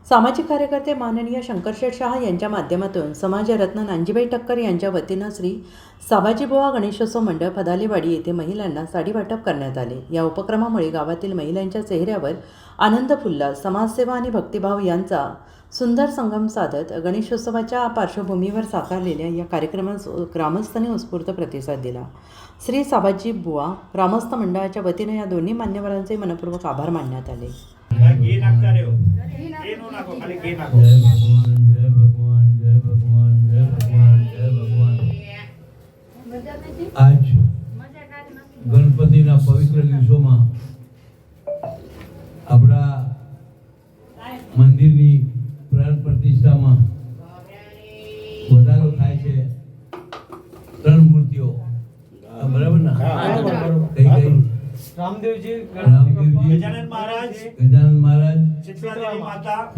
सामाजिक कार्यकर्ते माननीय शंकरशेठ शाह यांच्या माध्यमातून समाजरत्न नांजीबाई ठक्कर यांच्या वतीनं श्री साबाजीबुवा गणेशोत्सव मंडळ पदालीवाडी येथे महिलांना साडी वाटप करण्यात आले। या उपक्रमामुळे गावातील महिलांच्या चेहऱ्यावर आनंद फुलला। समाजसेवा आणि भक्तिभाव यांचा सुंदर संगम साधत गणेशोत्सवाच्या पार्श्वभूमीवर साकारलेल्या या कार्यक्रमास ग्रामस्थांनी उत्स्फूर्त प्रतिसाद दिला। श्री साबाजीबुवा ग्रामस्थ मंडळाच्या वतीने या दोन्ही मान्यवरांचे मनपूर्वक आभार मानण्यात आले। आज गणपतिना पवित्र दिवसों अपना मंदिर की प्राण प्रतिष्ठा में વધારો થાય છે। ત્રણ મૂર્તિઓ બરાબર ને? કઈ કઈ? રામદેવજી, ગજાનન મહારાજ,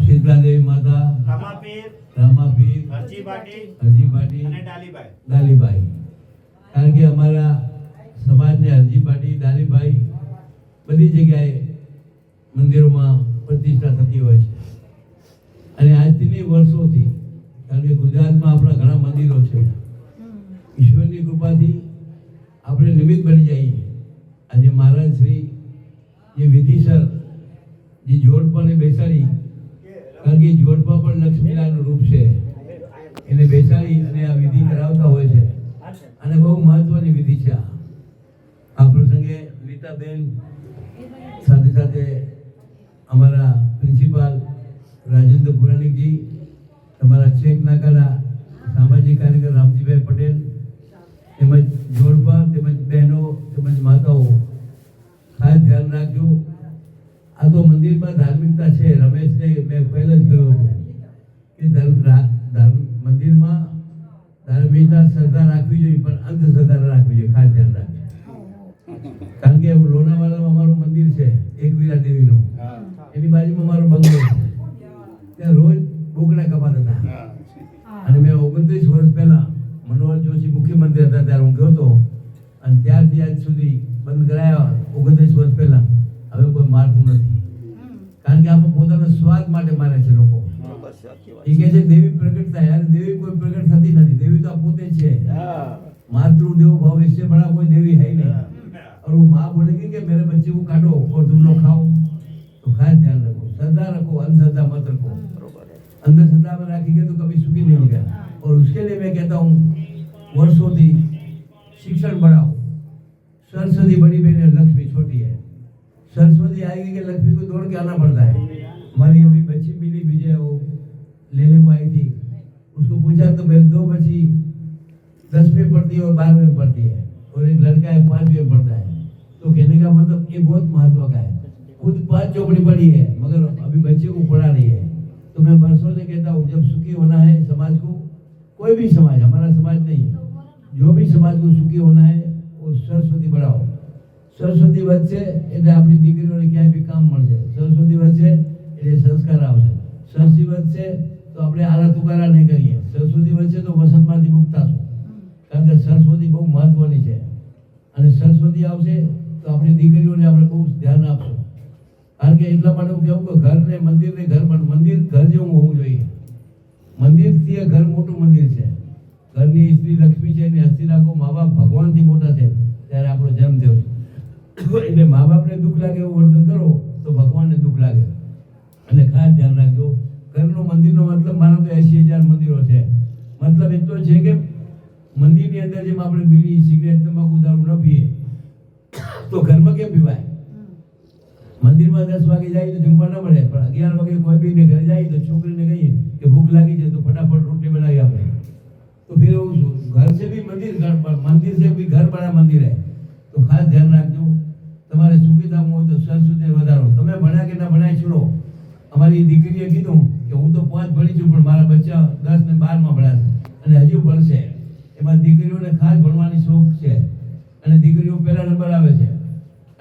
શીતલા દેવી માતા, રામાપીર, હરજી ભાટી અને ડાલીબાઈ। કારણ કે અમારા સમાજને હરજી ભાટી, ડાલીબાઈ બધી જગ્યાએ મંદિરોમાં પ્રતિષ્ઠા થતી હોય છે અને આજથી નહીં વર્ષોથી, કારણ કે ગુજરાતમાં આપણા ઘણા મંદિરો છે। ઈશ્વરની કૃપાથી આપણે નિમિત્ત બની જઈએ। આજે મહારાજ શ્રી જે વિધિસર જે જોડપાને બેસાડી, કારણ કે જોડપા પણ લક્ષ્મીલાલનું રૂપ છે, એને બેસાડી અને આ વિધિ કરાવતા હોય છે અને બહુ મહત્વની વિધિ છે। આ પ્રસંગે નીતાબેન સાથે સાથે અમારા પ્રિન્સિપાલ રાજેન્દ્ર પુરાણિકજી, તમારા ચેક નાકાના સામાજિક કાર્યકર રામજીભાઈ પટેલ, તેમજ જોડપા, તેમજ બહેનો, તેમજ માતાઓ ખાસ ધ્યાન રાખજો। આ તો મંદિરમાં ધાર્મિકતા છે। રમેશને મેં પહેલા જ કહ્યું હતું કે મંદિરમાં ધાર્મિકતા શ્રદ્ધા રાખવી જોઈએ, પણ અંધશ્રદ્ધા રાખવી જોઈએ। ખાસ ધ્યાન રાખજો, કારણ કે લોનાવાલામાં અમારું મંદિર છે એકવીરા દેવીનું, એની બાજુમાં અમારો બંગલો છે, ત્યાં રોજ બોકડા કપાતા હતા અને મેં 29 વર્ષ પહેલા મનોહર જોશી મુખ્યમંત્રી હતા ત્યારે હું ગયો હતો અને ત્યારથી આજ સુધી બંધ કરાયા। 29 વર્ષ પહેલા હવે કોઈ મારતું નથી, કારણ કે આપણે પોતાના સ્વાદ માટે મારે છે લોકો। એ કહે છે દેવી પ્રગટ થાય, યાર દેવી કોઈ પ્રગટ થતી નથી, દેવી તો પોતે છે। मातृदेव भाव इससे बड़ा कोई देवी है ही नहीं। और वो माँ बोलेगी कि मेरे बच्चे को काटो और तुम लोग खाओ, तो खास ध्यान रखो, श्रद्धा रखो, अंधश्रद्धा मत रखो। अंधश्रद्धा में रखेंगे तो कभी सुखी नहीं हो गया। और उसके लिए मैं कहता हूँ वर्षों थी शिक्षण बढ़ाओ। सरस्वती बड़ी बहन है, लक्ष्मी छोटी है। सरस्वती आएगी कि लक्ष्मी को दौड़ के आना पड़ता है। हमारी अभी बच्ची मिली विजय, वो लेने को आई थी, उसको पूछा तो मेरी 2 बच्ची 10वीं में पढ़ती है और 12वीं में पढ़ती है और एक लड़का है 5वीं में पढ़ता है। तो कहने का मतलब ये बहुत महत्व का है। खुद 5 चौपड़ी पढ़ी है मगर अभी बच्चे को पढ़ा रही है। तो मैं बरसों से कहता हूँ जब सुखी होना है समाज को, कोई भी समाज, हमारा समाज नहीं, जो भी समाज को सुखी होना है वो सरस्वती बढ़ाओ। सरस्वती वच्चे એટલે આપણી દીકરીઓને ક્યાંય બી કામ મળશે। સરસ્વતી વચ્ચે એટલે સંસ્કાર આવશે। સરસ્વતી વચ્ચે તો આપણે આરા તુકારા નહીં કરીએ। સરસ્વતી વચ્ચે તો વસંતમાંથી મુક્ત થશું, કારણ કે સરસ્વતી બહુ મહત્વની છે અને સરસ્વતી આવશે તો આપણી દીકરીઓને આપણે બહુ ધ્યાન આપશું। કારણ કે એટલા માટે હું કહું કે ઘરને મંદિરને ઘર પણ મંદિર ઘર જેવું હોવું જોઈએ। મંદિરથી ઘર મોટું મંદિર છે। ઘરની સ્ત્રી લક્ષ્મી છે, એની હસ્તી રાખો। મા બાપ ભગવાનથી મોટા છે ત્યારે આપણો જન્મ થયો છે, એટલે મા બાપને દુઃખ લાગે એવું વર્તન કરો તો ભગવાનને દુઃખ લાગે। અને ખાસ ધ્યાન રાખજો, ઘરનો મંદિરનો મતલબ મારો તો 80,000 મંદિરો છે। મતલબ એટલો છે કે મંદિરની અંદર જેમ આપણે બીડી, સિગરેટ, તમાકુ, દારૂ ન પીએ તો ઘરમાં કેમ પીવાય? મંદિરમાં 10 વાગે જાય તો જમવા ન મળે, પણ 11 વાગે કોઈ બીને ઘરે જાય તો છોકરીને કહીએ કે ભૂખ લાગી છે તો ફટાફટ રોટલી बनाવી આપે। तो फिर घर से भी मंदिर, मंदिर से भी घर बड़ा मंदिर है। तो खास ध्यान रखो, તમારે સુખીતા हो तो सरस्वती વધારો। તમે ભણ્યા કે ના ભણ્યા છોડો। અમારી દીકરીએ કીધું કે હું તો 5 ભણી છું પણ મારા બચ્ચા 10 ને 12 માં ભણ્યા છે અને હજુ ભણશે। એમાં દીકરીઓને ખાસ ભણવાની શોખ છે અને દીકરીઓ પહેલા નંબર આવે છે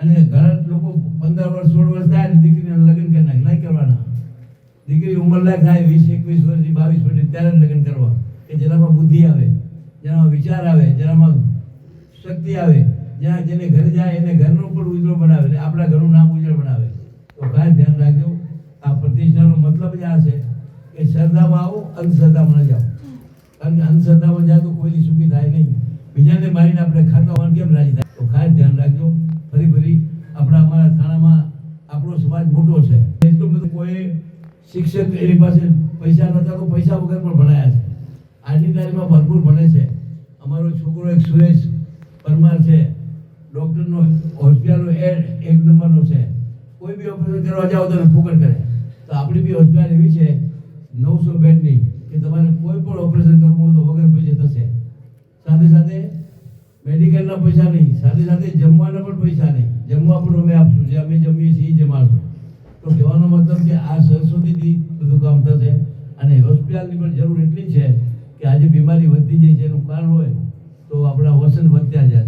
અને ઘણા લોકો 15 વર્ષ 16 વર્ષ થાય દીકરીને લગ્ન કરી નાખે। નહીં કરવાના। દીકરી ઉંમર લાયક થાય 20 21 વર્ષની 22 વર્ષની ત્યારે લગ્ન કરવા, કે જેનામાં બુદ્ધિ આવે, જેનામાં વિચાર આવે, જેનામાં શક્તિ આવે, જ્યાં જેને ઘરે જાય એને ઘરનો પણ ઉજળો બનાવે, આપણા ઘરનું નામ ઉજળ બનાવે। તો ખાસ ધ્યાન રાખજો। આ પ્રતિષ્ઠાનો મતલબ જ આ છે કે શ્રદ્ધામાં આવો, અંધશ્રદ્ધામાં ન જાઓ. કારણ કે અંધશ્રદ્ધામાં જાય તો કોઈની સુખી થાય નહીં. બીજાને મારીને આપણે ખાતા હોવાનું કેમ રાજી થાય? તો ખાસ ધ્યાન રાખજો. ફરી અમારા થાણામાં આપણો સમાજ મોટો છે. એટલું બધું કોઈ શિક્ષક એની પાસે પૈસા નતા તો પૈસા વગર પણ ભણાયા છે. આજની તારીખમાં ભરપૂર ભણે છે. અમારો છોકરો એક સુરેશ પરમાર છે, ડૉક્ટરનો હોસ્પિટલનો એક નંબરનો છે. કોઈ બી ઓપરેશન કરવા જાઓ તો ફોકટ કરે. તો આપણી બી હોસ્પિટલ એવી છે 900 બેડની કે તમારે કોઈ પણ ઓપરેશન કરવું હોય તો વગર પૈસે થશે. સાથે મેડિકલના પૈસા નહીં, સાથે જમવાના પણ પૈસા નહીં. જમવા પણ અમે આપશું, જે અમે જમીએ છીએ એ જમાડશું. તો કહેવાનો મતલબ કે આ સરસ્વતીથી બધું કામ થશે. અને હોસ્પિટલની પણ જરૂર એટલી છે કે આજે બીમારી વધતી જાય છે. એનું કારણ હોય તો આપણા વસન વધ્યા જશે.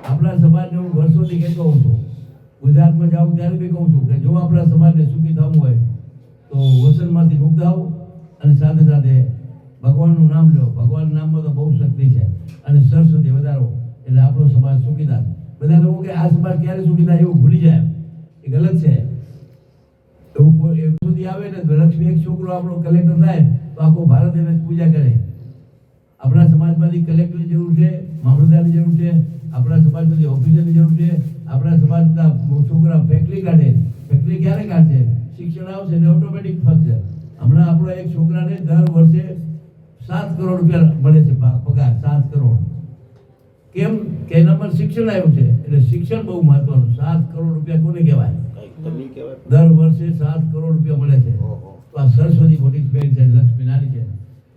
આપણા સમાજને હું વર્ષોથી કહેતો હોઉં છું, ગુજરાતમાં જાઉં ત્યારે બી કહું છું કે જો આપણા સમાજને સુખી થવું હોય તો વસનમાંથી મુક્ત આવો અને સાથે ભગવાનનું નામ લો. ભગવાનના નામમાં તો બહુ શક્તિ છે. અને સરસ્વતી વધારો એટલે આપણો સમાજ સુખી થાય. બધા લોકો કે આ સમાજ ક્યારે સુખી થાય એવું ભૂલી જાય, એ ગલત છે. એવું કોઈ સુધી આવે ને તો લક્ષ્મી એક છોકરો આપણો કલેક્ટર થાય તો આખો ભારત એને પૂજા કરે. આપણા સમાજમાંથી કલેક્ટરની જરૂર છે, મામલતદારની જરૂર છે, આપણા સમાજમાંથી ઓફિસરની જરૂર છે. આપણા સમાજના છોકરા ફેક્ટરી કાઢે. ફેક્ટરી ક્યારે કાઢશે? શિક્ષણ આવશે ને ઓટોમેટિક ફરશે. હમણાં આપણો એક છોકરાને દર વર્ષે 7 કરોડ રૂપિયા મળે છે પગાર. 7 કરોડ. કેમ કે એના પર શિક્ષણ આવ્યું છે. એટલે શિક્ષણ બહુ મહત્વનું. 7 કરોડ રૂપિયા કોને કહેવાય? દર વર્ષે 7 કરોડ રૂપિયા મળે છે. તો આ સરસ્વતી મોટી બેન છે, લક્ષ્મી નાની છે.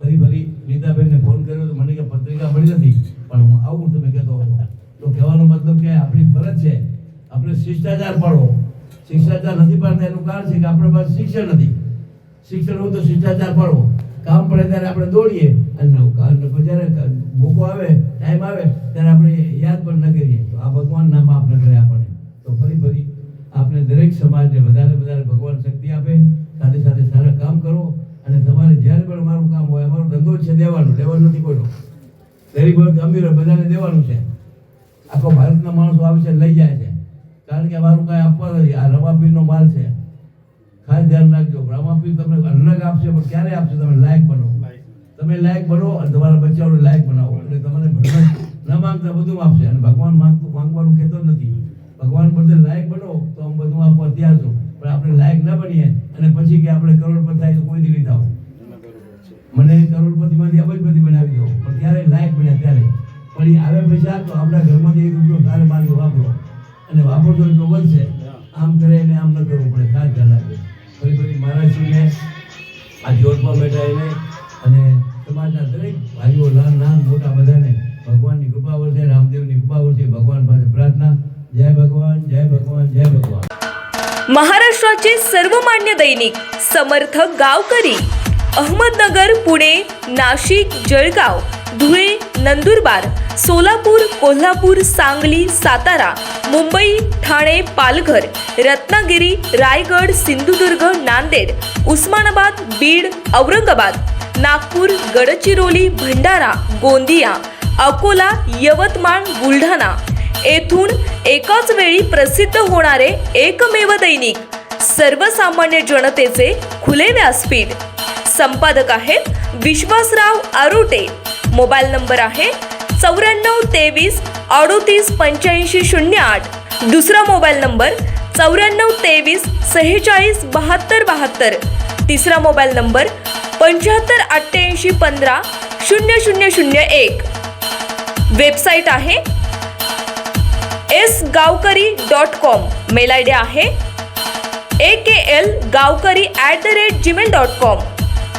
ફરી નીતાબેનને ફોન કર્યો તો મને કે પત્રિકા મળી નથી, પણ હું આવું તમે કહેતો હતો. તો કહેવાનો મતલબ કે આપણી ફરજ છે આપણે શિષ્ટાચાર પાડો. શિષ્ટાચાર નથી પાડતા એનું કારણ છે કે આપણા પાસે શિક્ષણ નથી. શિક્ષણ હોય તો શિષ્ટાચાર પાડો. કામ પડે ત્યારે આપણે દોડીએ અને જ્યારે મોકો આવે, ટાઈમ આવે ત્યારે આપણે યાદ પણ ન કરીએ. તો આ ભગવાન ના માફ ન કરે આપણને. તો ફરી આપણે દરેક સમાજને વધારે ભગવાન શક્તિ આપે. સાથે સારા કામ કરો. અને તમારે જ્યારે પણ અમારું કામ હોય, અમારો ધંધો છે લેવાનું નથી કોઈનો. ગરીબ હોય અમીર હોય બધાને દેવાનું છે. આખો ભારતના માણસો આવે છે, લઈ જાય છે. કારણ કે અમારું કાંઈ આપવા નથી. આ રમાપીરનો માલ છે. ખાસ ધ્યાન રાખજો. રમાપીર તમને અલગ આપશે, પણ ક્યારે આપશે? તમે લાયક બનો. તમે લાયક બનો અને તમારા બચ્ચાઓને લાયક બનાવો. એટલે તમને ભગવાન ન માંગતા બધું આપશે. અને ભગવાન માંગવાનું કહેતો નથી. ભગવાન બધે લાયક બનો તો હું બધું આપવા તૈયાર છું. પણ આપણે લાયક ન બનીએ અને પછી કે આપણે કરોડપતિ થાય તો કોઈ દી નહીં થાવ. મને કરોડપતિમાંથી અબજપતિ બનાવી દો, પણ ત્યારે લાયક બન્યા ત્યારે. પણ એ આવે પૈસા તો આપણા ઘરમાંથી 1 રૂપિયો સારે માર્ગે વાપરો. અને વાપરશો એટલો વધશે. આમ કરે ને આમ ન કરવું પડે. ખાસ ધ્યાન રાખજો. ફરી મહારાજશ્રીને આ જોતમાં બેઠા એને અને સમાજના દરેક ભાઈઓ નાના મોટા બધાને ભગવાનની કૃપા વર્ષે, રામદેવની કૃપા વર્ષે. ભગવાન પાસે પ્રાર્થના. જય ભગવાન, જય ભગવાન, જય ભગવાન. महाराष्ट्राचे सर्वमान्य दैनिक समर्थ गावकरी अहमदनगर, पुणे, नाशिक, जळगाव, धुळे, नंदुरबार, सोलापूर, कोल्हापूर, सांगली, सातारा, मुंबई, ठाणे, पालघर, रत्नागिरी, रायगड, सिंधुदुर्ग, नांदेड, उस्मानाबाद, बीड, औरंगाबाद, नागपूर, गडचिरोली, भंडारा, गोंदिया, अकोला, यवतमाळ, बुलढाणा येथून एकाच वेळी प्रसिद्ध होणारे एकमेव दैनिक, सर्वसामान्य जनतेचे खुले व्यासपीठ. संपादक आहेत विश्वासराव आरोटे. मोबाईल नंबर आहे 9423 38 85 08. दुसरा मोबाईल नंबर 9423 46 72 72. तिसरा मोबाईल नंबर 75 88 15 0001. वेबसाईट आहे sgavkari.com. मेल आयडी आहे akl gavkari@gmail.com.